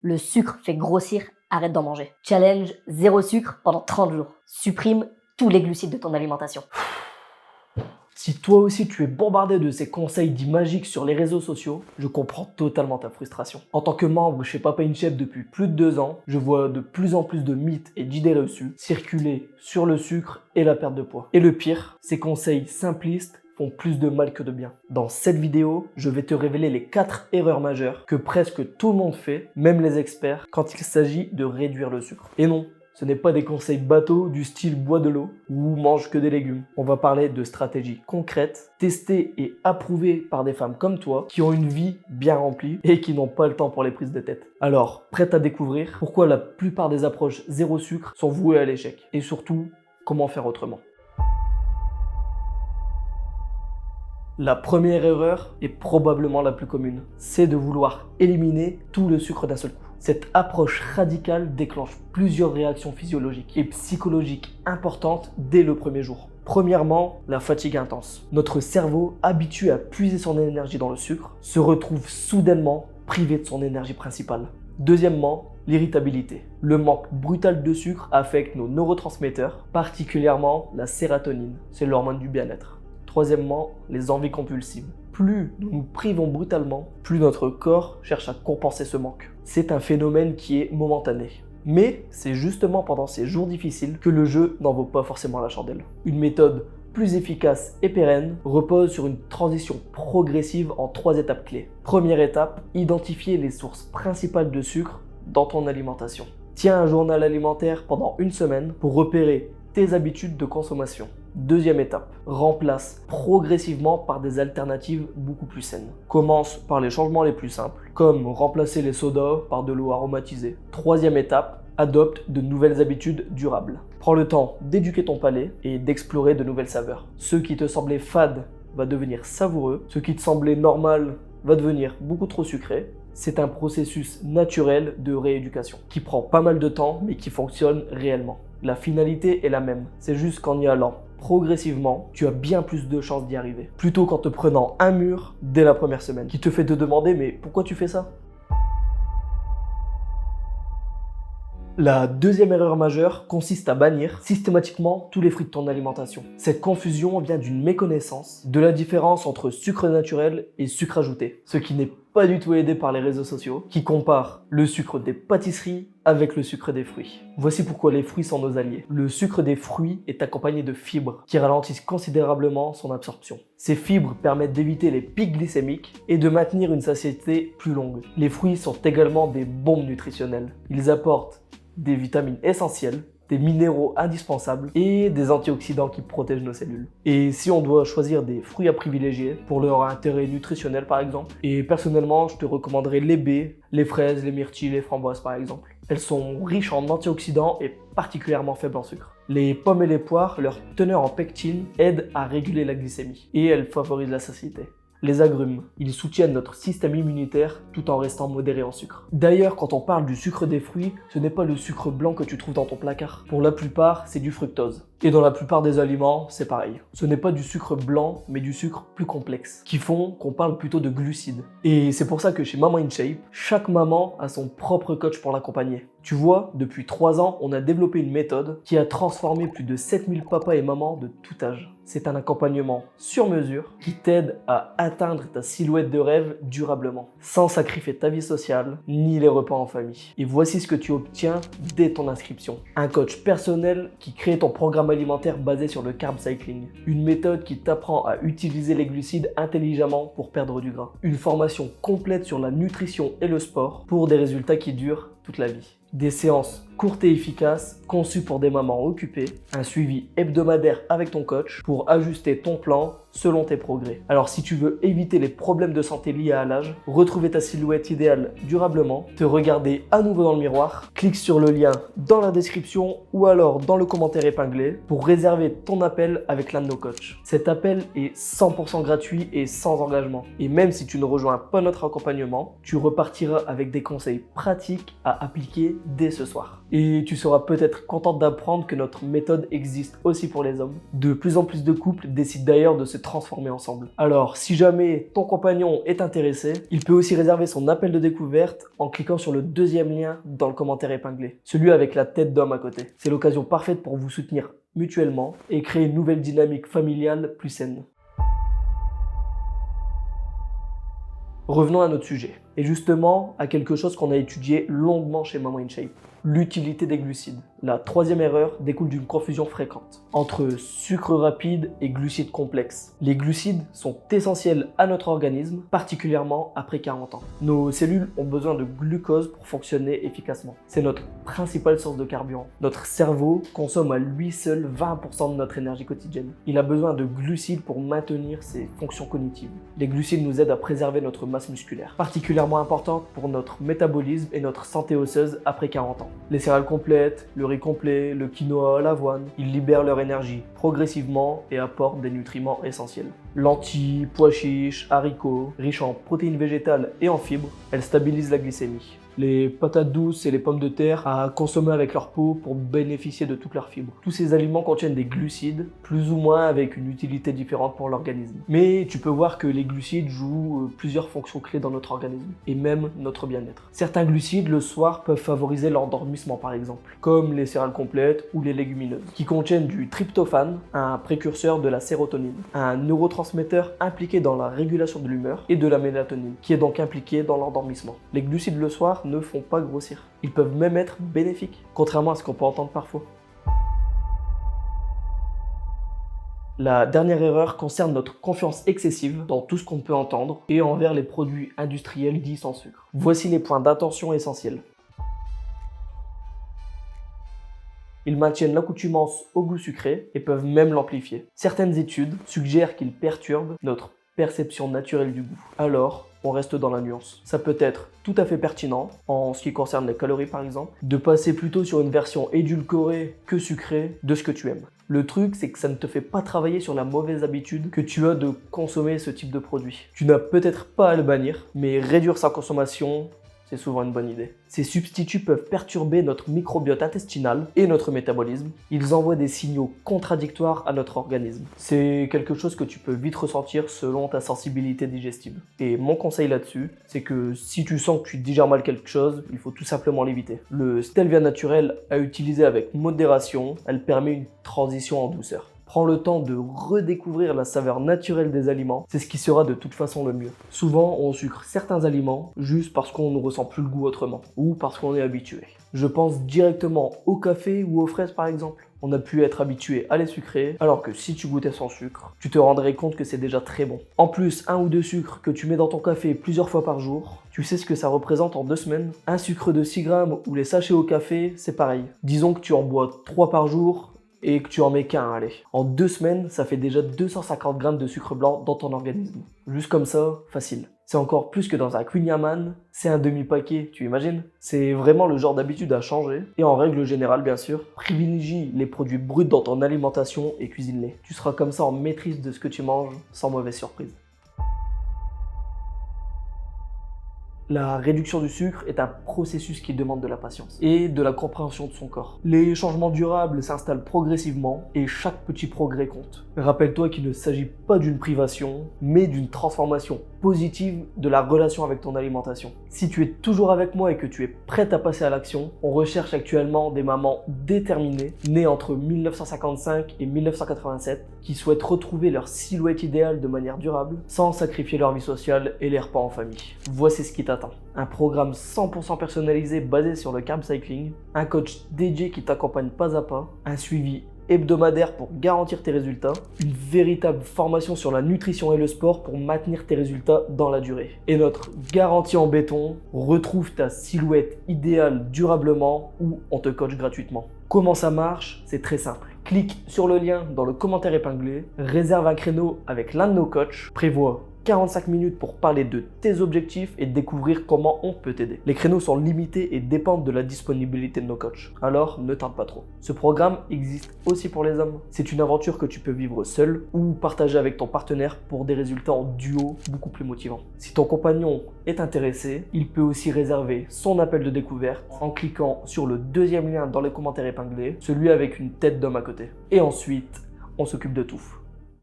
Le sucre fait grossir, arrête d'en manger. Challenge zéro sucre pendant 30 jours. Supprime tous les glucides de ton alimentation. Si toi aussi tu es bombardé de ces conseils dits magiques sur les réseaux sociaux, je comprends totalement ta frustration. En tant que membre chez Papa In Shape depuis plus de 2 ans, je vois de plus en plus de mythes et d'idées reçues circuler sur le sucre et la perte de poids. Et le pire, ces conseils simplistes font plus de mal que de bien. Dans cette vidéo, je vais te révéler les 4 erreurs majeures que presque tout le monde fait, même les experts, quand il s'agit de réduire le sucre. Et non, ce n'est pas des conseils bateaux du style bois de l'eau ou mange que des légumes. On va parler de stratégies concrètes, testées et approuvées par des femmes comme toi qui ont une vie bien remplie et qui n'ont pas le temps pour les prises de tête. Alors, prête à découvrir pourquoi la plupart des approches zéro sucre sont vouées à l'échec et surtout, comment faire autrement. La première erreur est probablement la plus commune, c'est de vouloir éliminer tout le sucre d'un seul coup. Cette approche radicale déclenche plusieurs réactions physiologiques et psychologiques importantes dès le premier jour. Premièrement, la fatigue intense. Notre cerveau, habitué à puiser son énergie dans le sucre, se retrouve soudainement privé de son énergie principale. Deuxièmement, l'irritabilité. Le manque brutal de sucre affecte nos neurotransmetteurs, particulièrement la sérotonine, c'est l'hormone du bien-être. Troisièmement, les envies compulsives. Plus nous nous privons brutalement, plus notre corps cherche à compenser ce manque. C'est un phénomène qui est momentané. Mais c'est justement pendant ces jours difficiles que le jeu n'en vaut pas forcément la chandelle. Une méthode plus efficace et pérenne repose sur une transition progressive en 3 étapes clés. Première étape, identifier les sources principales de sucre dans ton alimentation. Tiens un journal alimentaire pendant 1 semaine pour repérer tes habitudes de consommation. Deuxième étape, remplace progressivement par des alternatives beaucoup plus saines. Commence par les changements les plus simples, comme remplacer les sodas par de l'eau aromatisée. Troisième étape, adopte de nouvelles habitudes durables. Prends le temps d'éduquer ton palais et d'explorer de nouvelles saveurs. Ce qui te semblait fade va devenir savoureux, ce qui te semblait normal va devenir beaucoup trop sucré. C'est un processus naturel de rééducation qui prend pas mal de temps mais qui fonctionne réellement. La finalité est la même, c'est juste qu'en y allant progressivement, tu as bien plus de chances d'y arriver. Plutôt qu'en te prenant un mur dès la première semaine, qui te fait te demander mais pourquoi tu fais ça ? La deuxième erreur majeure consiste à bannir systématiquement tous les fruits de ton alimentation. Cette confusion vient d'une méconnaissance de la différence entre sucre naturel et sucre ajouté, ce qui n'est pas du tout aidé par les réseaux sociaux qui comparent le sucre des pâtisseries avec le sucre des fruits. Voici pourquoi les fruits sont nos alliés. Le sucre des fruits est accompagné de fibres qui ralentissent considérablement son absorption. Ces fibres permettent d'éviter les pics glycémiques et de maintenir une satiété plus longue. Les fruits sont également des bombes nutritionnelles. Ils apportent des vitamines essentielles, des minéraux indispensables et des antioxydants qui protègent nos cellules. Et si on doit choisir des fruits à privilégier pour leur intérêt nutritionnel par exemple, et personnellement je te recommanderais les baies, les fraises, les myrtilles, les framboises par exemple. Elles sont riches en antioxydants et particulièrement faibles en sucre. Les pommes et les poires, leur teneur en pectine aide à réguler la glycémie et elles favorisent la satiété. Les agrumes, ils soutiennent notre système immunitaire tout en restant modérés en sucre. D'ailleurs, quand on parle du sucre des fruits, ce n'est pas le sucre blanc que tu trouves dans ton placard. Pour la plupart, c'est du fructose. Et dans la plupart des aliments, c'est pareil. Ce n'est pas du sucre blanc, mais du sucre plus complexe, qui font qu'on parle plutôt de glucides. Et c'est pour ça que chez Mama In Shape, chaque maman a son propre coach pour l'accompagner. Tu vois, depuis 3 ans, on a développé une méthode qui a transformé plus de 7000 papas et mamans de tout âge. C'est un accompagnement sur mesure qui t'aide à atteindre ta silhouette de rêve durablement, sans sacrifier ta vie sociale ni les repas en famille. Et voici ce que tu obtiens dès ton inscription. Un coach personnel qui crée ton programme alimentaire basé sur le carb cycling. Une méthode qui t'apprend à utiliser les glucides intelligemment pour perdre du gras. Une formation complète sur la nutrition et le sport pour des résultats qui durent toute la vie. Des séances courtes et efficaces, conçues pour des mamans occupées, un suivi hebdomadaire avec ton coach pour ajuster ton plan selon tes progrès. Alors si tu veux éviter les problèmes de santé liés à l'âge, retrouver ta silhouette idéale durablement, te regarder à nouveau dans le miroir, clique sur le lien dans la description ou alors dans le commentaire épinglé pour réserver ton appel avec l'un de nos coachs. Cet appel est 100% gratuit et sans engagement. Et même si tu ne rejoins pas notre accompagnement, tu repartiras avec des conseils pratiques à appliquer dès ce soir. Et tu seras peut-être contente d'apprendre que notre méthode existe aussi pour les hommes. De plus en plus de couples décident d'ailleurs de se transformer ensemble. Alors, si jamais ton compagnon est intéressé, il peut aussi réserver son appel de découverte en cliquant sur le deuxième lien dans le commentaire épinglé, celui avec la tête d'homme à côté. C'est l'occasion parfaite pour vous soutenir mutuellement et créer une nouvelle dynamique familiale plus saine. Revenons à notre sujet, et justement à quelque chose qu'on a étudié longuement chez Maman in Shape, l'utilité des glucides. La troisième erreur découle d'une confusion fréquente entre sucre rapide et glucides complexes. Les glucides sont essentiels à notre organisme, particulièrement après 40 ans. Nos cellules ont besoin de glucose pour fonctionner efficacement. C'est notre principale source de carburant. Notre cerveau consomme à lui seul 20% de notre énergie quotidienne. Il a besoin de glucides pour maintenir ses fonctions cognitives. Les glucides nous aident à préserver notre masse musculaire, particulièrement importante pour notre métabolisme et notre santé osseuse après 40 ans. Les céréales complètes, le riz complet, le quinoa, l'avoine, ils libèrent leur énergie progressivement et apportent des nutriments essentiels. Lentilles, pois chiches, haricots, riches en protéines végétales et en fibres, elles stabilisent la glycémie. Les patates douces et les pommes de terre à consommer avec leur peau pour bénéficier de toutes leurs fibres. Tous ces aliments contiennent des glucides, plus ou moins avec une utilité différente pour l'organisme. Mais tu peux voir que les glucides jouent plusieurs fonctions clés dans notre organisme, et même notre bien-être. Certains glucides, le soir, peuvent favoriser l'endormissement par exemple, comme les céréales complètes ou les légumineuses, qui contiennent du tryptophane, un précurseur de la sérotonine, un neurotransmetteur impliqué dans la régulation de l'humeur, et de la mélatonine, qui est donc impliqué dans l'endormissement. Les glucides le soir ne font pas grossir. Ils peuvent même être bénéfiques, contrairement à ce qu'on peut entendre parfois. La dernière erreur concerne notre confiance excessive dans tout ce qu'on peut entendre et envers les produits industriels dits sans sucre. Voici les points d'attention essentiels. Ils maintiennent l'accoutumance au goût sucré et peuvent même l'amplifier. Certaines études suggèrent qu'ils perturbent notre perception naturelle du goût. Alors, on reste dans la nuance. Ça peut être tout à fait pertinent, en ce qui concerne les calories par exemple, de passer plutôt sur une version édulcorée que sucrée de ce que tu aimes. Le truc, c'est que ça ne te fait pas travailler sur la mauvaise habitude que tu as de consommer ce type de produit. Tu n'as peut-être pas à le bannir, mais réduire sa consommation, c'est souvent une bonne idée. Ces substituts peuvent perturber notre microbiote intestinal et notre métabolisme. Ils envoient des signaux contradictoires à notre organisme. C'est quelque chose que tu peux vite ressentir selon ta sensibilité digestive. Et mon conseil là-dessus, c'est que si tu sens que tu digères mal quelque chose, il faut tout simplement l'éviter. Le stevia naturel à utiliser avec modération, elle permet une transition en douceur. Prends le temps de redécouvrir la saveur naturelle des aliments, c'est ce qui sera de toute façon le mieux. Souvent, on sucre certains aliments juste parce qu'on ne ressent plus le goût autrement, ou parce qu'on est habitué. Je pense directement au café ou aux fraises par exemple. On a pu être habitué à les sucrer, alors que si tu goûtais sans sucre, tu te rendrais compte que c'est déjà très bon. En plus, 1 ou 2 sucres que tu mets dans ton café plusieurs fois par jour, tu sais ce que ça représente en 2 semaines? Un sucre de 6 grammes ou les sachets au café, c'est pareil. Disons que tu en bois 3 par jour, et que tu en mets qu'un, allez. En 2 semaines, ça fait déjà 250 grammes de sucre blanc dans ton organisme. Juste comme ça, facile. C'est encore plus que dans un Queen Yaman, c'est un demi-paquet, tu imagines? C'est vraiment le genre d'habitude à changer. Et en règle générale, bien sûr, privilégie les produits bruts dans ton alimentation et cuisine-les. Tu seras comme ça en maîtrise de ce que tu manges, sans mauvaise surprise. La réduction du sucre est un processus qui demande de la patience et de la compréhension de son corps. Les changements durables s'installent progressivement et chaque petit progrès compte. Rappelle-toi qu'il ne s'agit pas d'une privation, mais d'une transformation positive de la relation avec ton alimentation. Si tu es toujours avec moi et que tu es prête à passer à l'action, on recherche actuellement des mamans déterminées, nées entre 1955 et 1987, qui souhaitent retrouver leur silhouette idéale de manière durable, sans sacrifier leur vie sociale et les repas en famille. Voici ce qui t'attend. Un programme 100% personnalisé basé sur le carb cycling, un coach dédié qui t'accompagne pas à pas, un suivi hebdomadaire pour garantir tes résultats, une véritable formation sur la nutrition et le sport pour maintenir tes résultats dans la durée. Et notre garantie en béton, retrouve ta silhouette idéale durablement ou on te coach gratuitement. Comment ça marche? C'est très simple. Clique sur le lien dans le commentaire épinglé, réserve un créneau avec l'un de nos coachs, prévois 45 minutes pour parler de tes objectifs et découvrir comment on peut t'aider. Les créneaux sont limités et dépendent de la disponibilité de nos coachs, alors ne tarde pas trop. Ce programme existe aussi pour les hommes. C'est une aventure que tu peux vivre seul ou partager avec ton partenaire pour des résultats en duo beaucoup plus motivants. Si ton compagnon est intéressé, il peut aussi réserver son appel de découverte en cliquant sur le deuxième lien dans les commentaires épinglés, celui avec une tête d'homme à côté. Et ensuite, on s'occupe de tout.